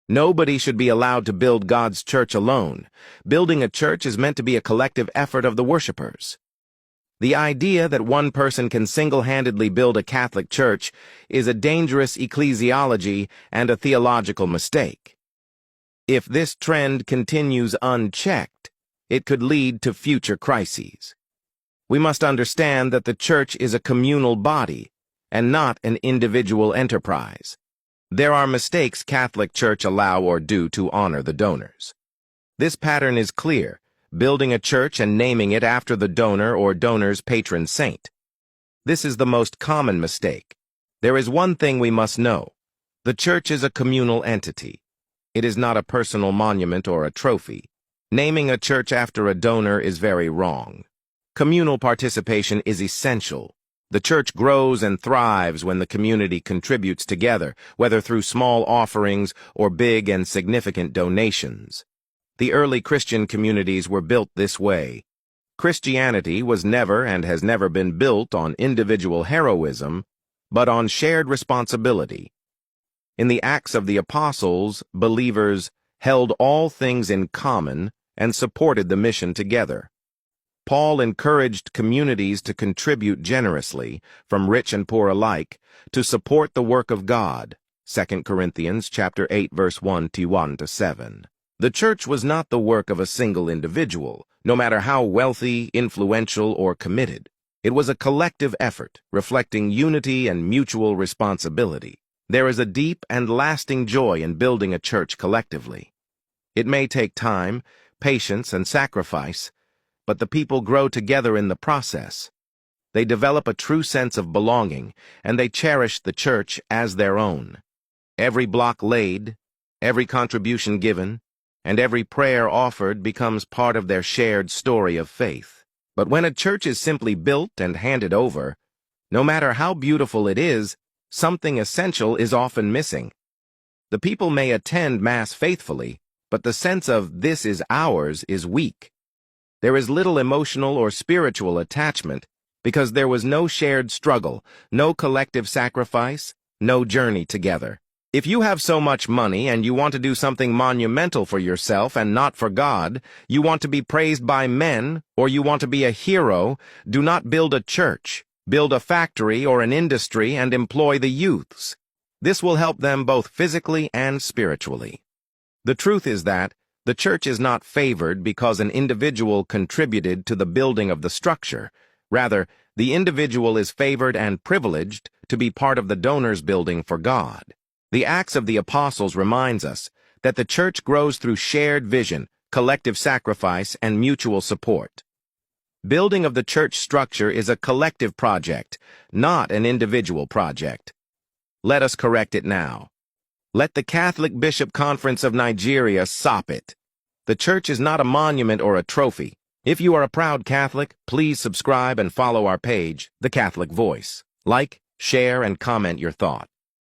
Nobody should be allowed to build God's church alone. Building a church is meant to be a collective effort of the worshipers. The idea that one person can single-handedly build a Catholic church is a dangerous ecclesiology and a theological mistake. If this trend continues unchecked, it could lead to future crises. We must understand that the church is a communal body and not an individual enterprise. There are mistakes Catholic Church allow or do to honor the donors. This pattern is clear, building a church and naming it after the donor or donor's patron saint. This is the most common mistake. There is one thing we must know. The church is a communal entity. It is not a personal monument or a trophy. Naming a church after a donor is very wrong. Communal participation is essential. The church grows and thrives when the community contributes together, whether through small offerings or big and significant donations. The early Christian communities were built this way. Christianity was never and has never been built on individual heroism, but on shared responsibility. In the Acts of the Apostles, believers held all things in common and supported the mission together. Paul encouraged communities to contribute generously, from rich and poor alike, to support the work of God. 2 Corinthians chapter 8, verse 1-7. The church was not the work of a single individual, no matter how wealthy, influential, or committed. It was a collective effort, reflecting unity and mutual responsibility. There is a deep and lasting joy in building a church collectively. It may take time, patience, and sacrifice, but the people grow together in the process. They develop a true sense of belonging, and they cherish the church as their own. Every block laid, every contribution given, and every prayer offered becomes part of their shared story of faith. But when a church is simply built and handed over, no matter how beautiful it is, something essential is often missing. The people may attend Mass faithfully, but the sense of "this is ours" is weak. There is little emotional or spiritual attachment because there was no shared struggle, no collective sacrifice, no journey together. If you have so much money and you want to do something monumental for yourself and not for God, you want to be praised by men, or you want to be a hero, do not build a church. Build a factory or an industry and employ the youths. This will help them both physically and spiritually. The truth is that the church is not favored because an individual contributed to the building of the structure. Rather, the individual is favored and privileged to be part of the donor's building for God. The Acts of the Apostles reminds us that the church grows through shared vision, collective sacrifice, and mutual support. Building of the church structure is a collective project, not an individual project. Let us correct it now. Let the Catholic Bishop Conference of Nigeria stop it. The church is not a monument or a trophy. If you are a proud Catholic, please subscribe and follow our page, The Catholic Voice. Like, share, and comment your thoughts.